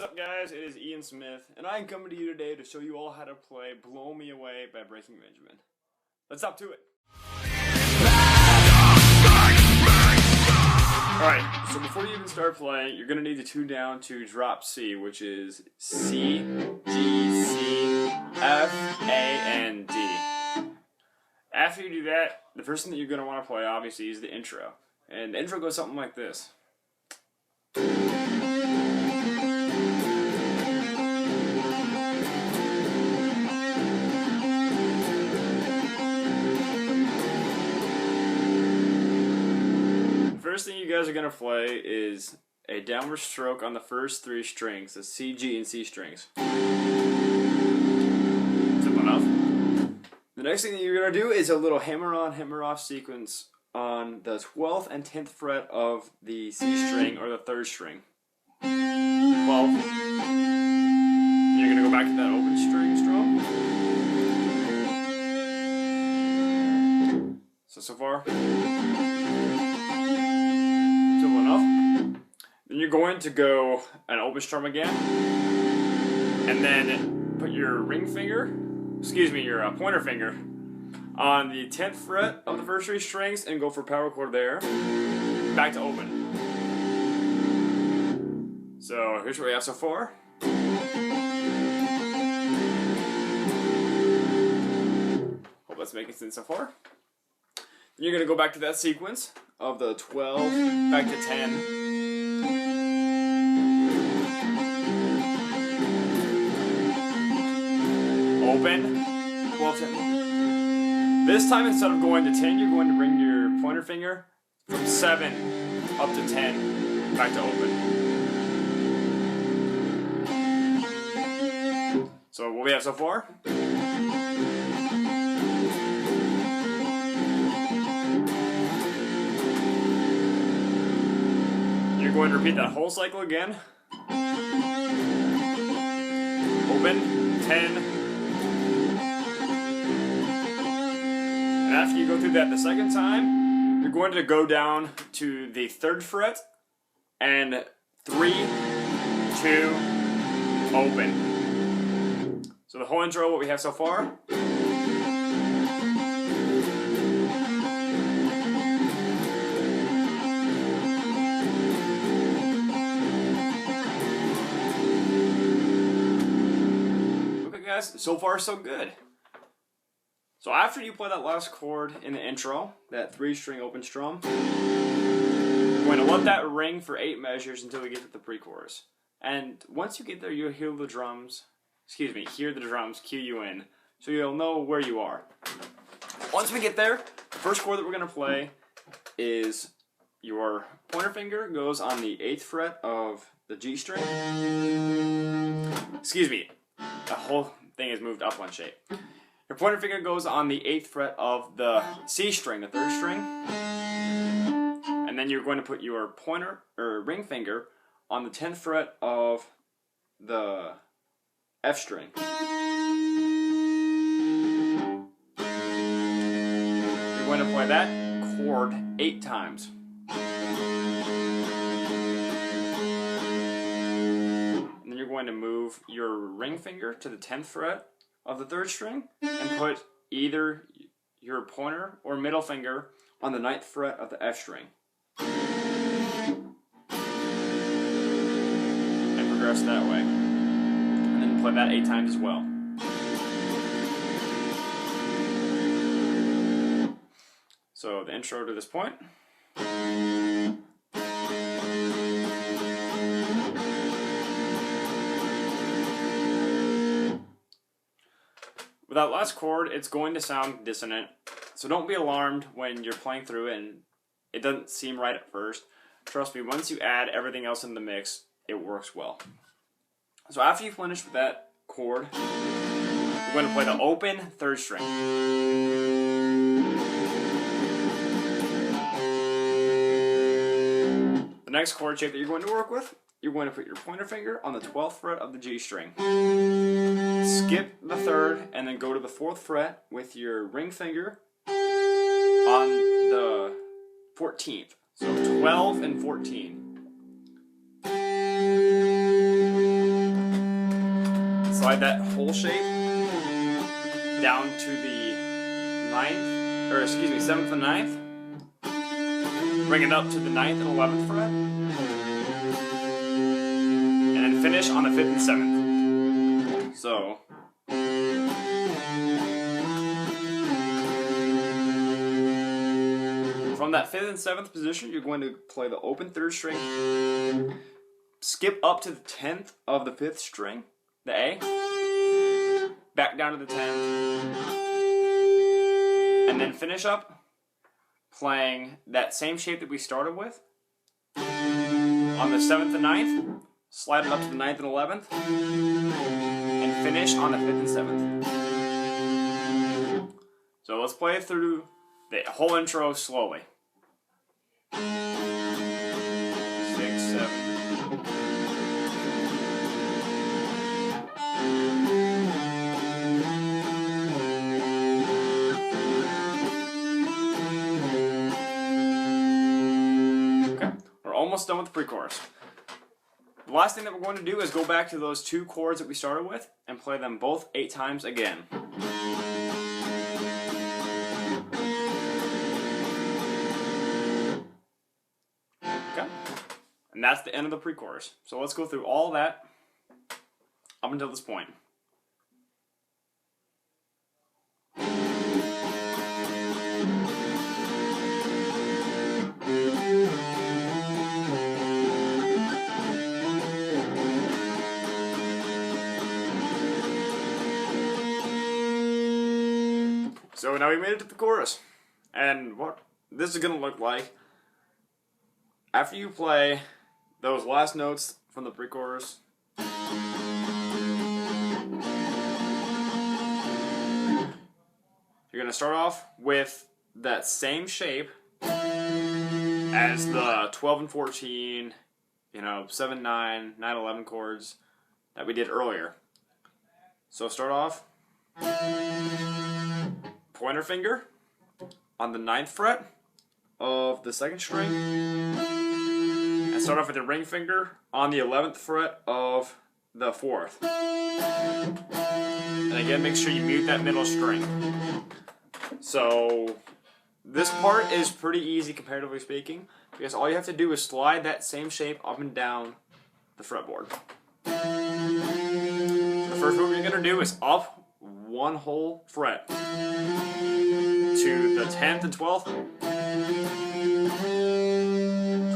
up, guys? It is Ian Smith, and I am coming to you today to show you all how to play Blow Me Away by Breaking Benjamin. Let's hop to it. Alright, so before you even start playing, you're going to need to tune down to drop C, which is C, G, C, F, A, and D. After you do that, the first thing that you're going to want to play, obviously, is the intro. And the intro goes something like this. First thing you guys are going to play is a downward stroke on the first three strings, the C, G, and C strings. Simple enough. The next thing that you're going to do is a little hammer on, hammer off sequence on the 12th and 10th fret of the C string or the third string. 12th. You're going to go back to that open string strum. So far. Simple enough. Then you're going to go an open strum again, and then put your ring finger, your pointer finger, on the 10th fret of the first three strings and go for power chord there. Back to open. So here's what we have so far. Hope that's making sense so far. Then you're going to go back to that sequence of the 12 back to 10. Open. 12, 10. This time, instead of going to 10, you're going to bring your pointer finger from 7 up to 10 back to open. So what we have so far? You're going to repeat that whole cycle again. Open, 10. And after you go through that the second time, you're going to go down to the 3rd fret and 3, 2, open. So the whole intro, what we have so far. So far, so good. So after you play that last chord in the intro, that 3-string open strum, you're going to let that ring for 8 measures until we get to the pre-chorus. And once you get there, you'll hear the drums, cue you in, so you'll know where you are. Once we get there, the first chord that we're going to play is your pointer finger goes on the 8th fret of the G string. The whole thing is moved up one shape. Your pointer finger goes on the 8th fret of the C string, the 3rd string. And then you're going to put your pointer or ring finger on the 10th fret of the F string. You're going to play that chord 8 times. You're going to move your ring finger to the 10th fret of the 3rd string and put either your pointer or middle finger on the 9th fret of the F string. And progress that way. And then play that 8 times as well. So the intro to this point. With that last chord, it's going to sound dissonant, so don't be alarmed when you're playing through it and it doesn't seem right at first. Trust me, once you add everything else in the mix, it works well. So after you finish with that chord, you're going to play the open 3rd string. The next chord shape that you're going to work with, you're going to put your pointer finger on the 12th fret of the G string. Skip the 3rd and then go to the 4th fret with your ring finger on the 14th. So 12 and 14. slide that whole shape down to the 7th and 9th. Bring it up to the 9th and 11th fret. And then finish on the 5th and 7th. So, from that 5th and 7th position, you're going to play the open 3rd string, skip up to the 10th of the 5th string, the A, back down to the 10th, and then finish up playing that same shape that we started with on the 7th and 9th, slide it up to the 9th and 11th, and finish on the 5th and 7th. So let's play through the whole intro slowly. 6, 7. Almost done with the pre-chorus. The last thing that we're going to do is go back to those 2 chords that we started with and play them both 8 times again. Okay? And that's the end of the pre-chorus. So let's go through all that up until this point. So now we made it to the chorus, and what this is going to look like after you play those last notes from the pre-chorus. You're going to start off with that same shape as the 12 and 14, 7, 9, 9, 11 chords that we did earlier. So start off. Pointer finger on the 9th fret of the 2nd string, and start off with the ring finger on the 11th fret of the 4th. And again, make sure you mute that middle string. So this part is pretty easy comparatively speaking, because all you have to do is slide that same shape up and down the fretboard. The first move you're going to do is up 1 whole fret to the 10th and 12th,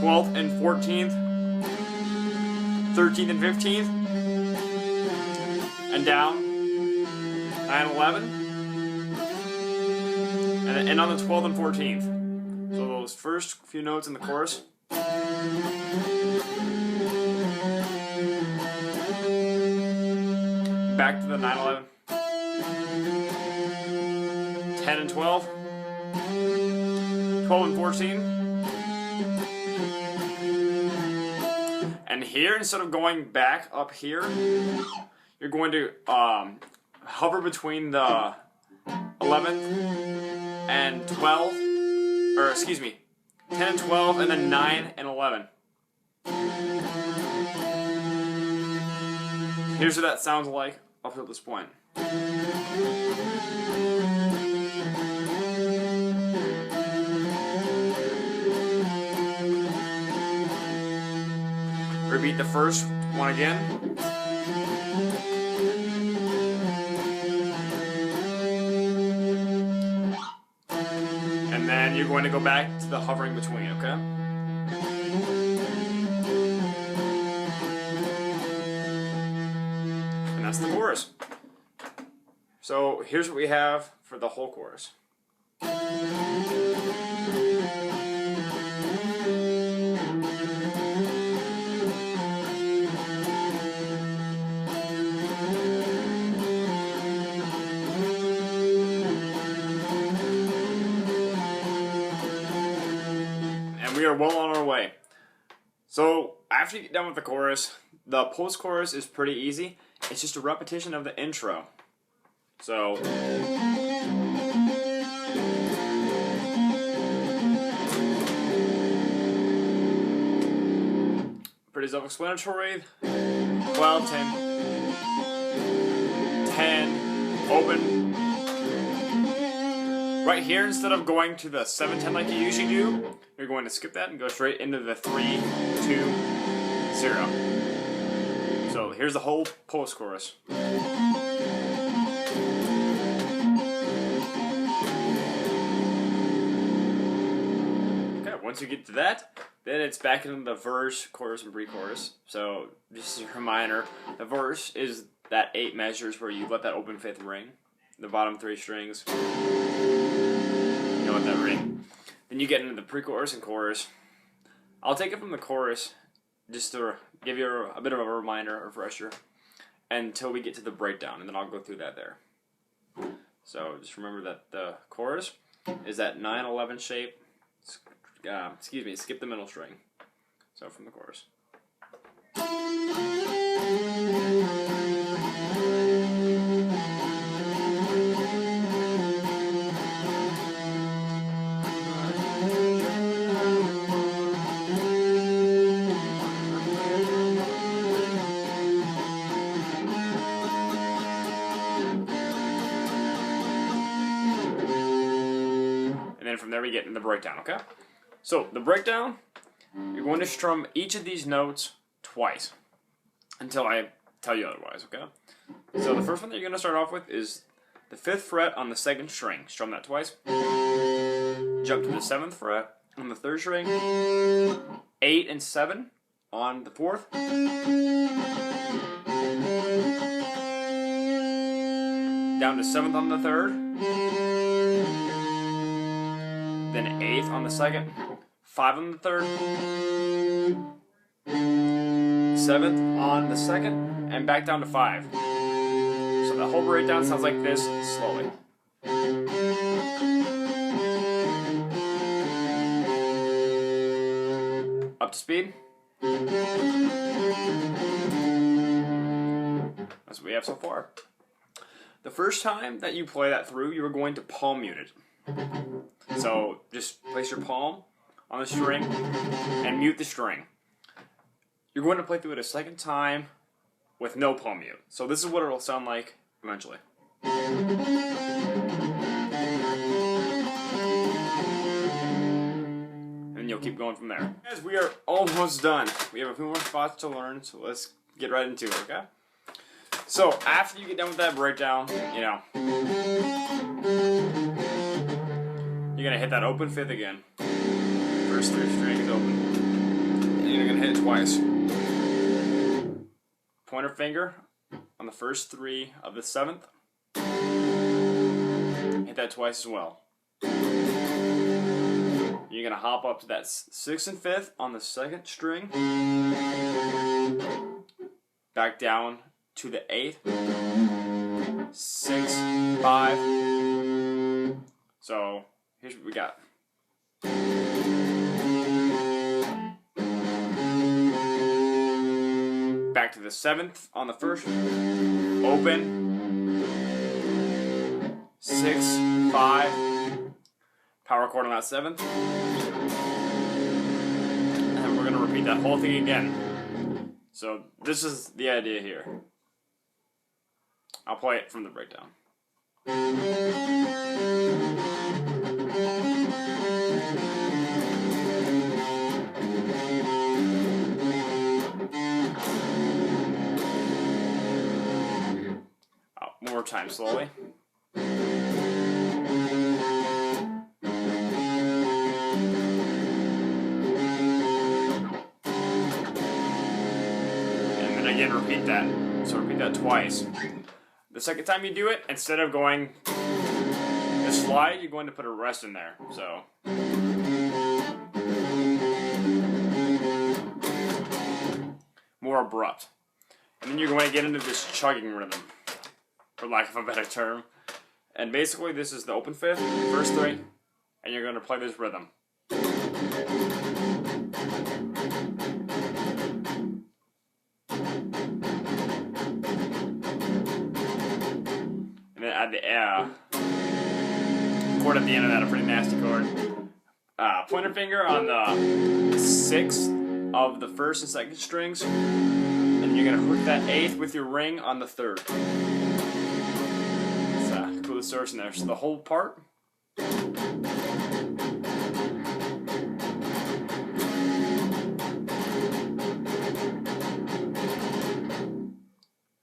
12th and 14th, 13th and 15th, and down 9, 11, and then end on the 12th and 14th. So those first few notes in the chorus. Back to the 9, 11. 10 and 12, 12 and 14, and here, instead of going back up here, you're going to hover between the 11th and 12, or excuse me, 10 and 12, and then 9 and 11. Here's what that sounds like up to this point. Repeat the first one again. And then you're going to go back to the hovering between, okay? And that's the chorus. So here's what we have for the whole chorus. We are well on our way. So after you get done with the chorus, the post-chorus is pretty easy. It's just a repetition of the intro. So pretty self-explanatory. 12, 10. 10, open. Right here, instead of going to the 7-10 like you usually do, you're going to skip that and go straight into the 3, 2, 0. So here's the whole post-chorus. Once you get to that, then it's back into the verse, chorus, and pre-chorus. So, just as a reminder, the verse is that 8 measures where you let that open 5th ring. The bottom 3 strings. You let that ring. Then you get into the pre-chorus and chorus. I'll take it from the chorus, just to give you a bit of a reminder, a refresher, until we get to the breakdown, and then I'll go through that there. So, just remember that the chorus is that 9/11 shape. Skip the middle string. So from the chorus. And then from there we get into the breakdown, okay? So, the breakdown, you're going to strum each of these notes twice until I tell you otherwise, okay? So, the first one that you're going to start off with is the 5th fret on the 2nd string. Strum that twice. Jump to the 7th fret on the 3rd string. 8 and 7 on the 4th. Down to 7th on the 3rd. Then 8th on the 2nd. 5 on the 3rd, 7th on the 2nd, and back down to 5. So the whole breakdown sounds like this, slowly. Up to speed. That's what we have so far. The first time that you play that through, you are going to palm mute it. So just place your palm on the string and mute the string. You're going to play through it a second time with no palm mute. So this is what it'll sound like eventually. And you'll keep going from there. Guys, we are almost done. We have a few more spots to learn, so let's get right into it, okay? So after you get done with that breakdown, you're gonna hit that open 5th again. First 3 strings open. And you're gonna hit it twice. Pointer finger on the first 3 of the 7th. Hit that twice as well. You're gonna hop up to that 6th and 5th on the 2nd string. Back down to the 8th. 6, 5. So here's what we got. Back to the 7th on the 1st. Open. 6, 5. Power chord on that 7th. And we're going to repeat that whole thing again. So this is the idea here. I'll play it from the breakdown. One more time, slowly. And then again, repeat that. So repeat that twice. The second time you do it, instead of going the slide, you're going to put a rest in there. So more abrupt. And then you're going to get into this chugging rhythm, for lack of a better term. And basically this is the open 5th, first 3, and you're going to play this rhythm. And then add the chord at the end of that, a pretty nasty chord. Pointer finger on the 6th of the 1st and 2nd strings. And you're going to hook that 8th with your ring on the 3rd. distortion there. So the whole part.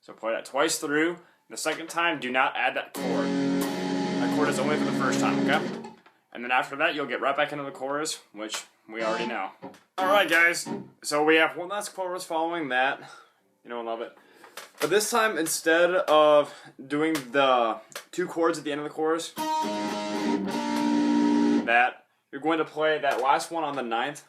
So play that twice through. The second time, do not add that chord. That chord is only for the first time, okay? And then after that, you'll get right back into the chorus, which we already know. Alright guys, so we have one last chorus following that. You know I love it. But this time, instead of doing the 2 chords at the end of the chorus, that you're going to play that last one on the 9th.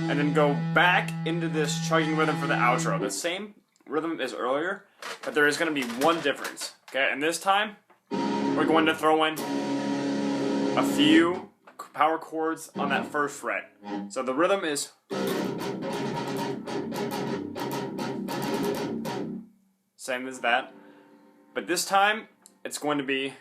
And then go back into this chugging rhythm for the outro. The same rhythm as earlier, but there is going to be one difference. Okay, and this time, we're going to throw in a few power chords on that first fret. So the rhythm is... same as that. But this time, it's going to be...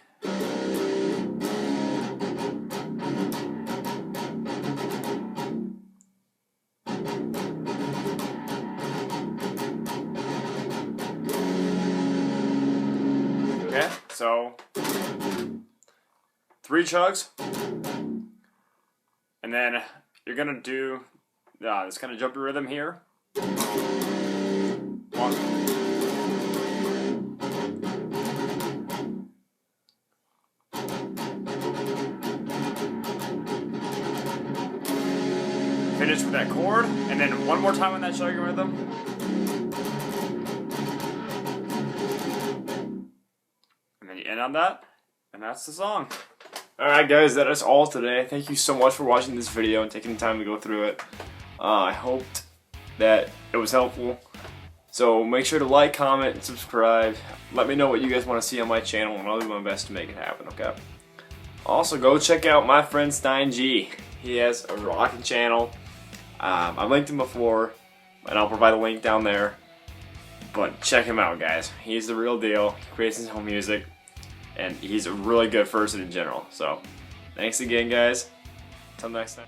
okay, so 3 chugs, and then you're gonna do this kind of jumpy rhythm here. 1. Finish with that chord, and then one more time on that chugging rhythm. And then you end on that, and that's the song. Alright guys, that is all today. Thank you so much for watching this video and taking the time to go through it. I hoped that it was helpful. So make sure to like, comment, and subscribe. Let me know what you guys want to see on my channel, and I'll do my best to make it happen, okay? Also, go check out my friend Stein G. He has a rocking channel. I've linked him before, and I'll provide a link down there. But check him out, guys. He's the real deal. He creates his own music, and he's a really good person in general. So, thanks again, guys. Until next time.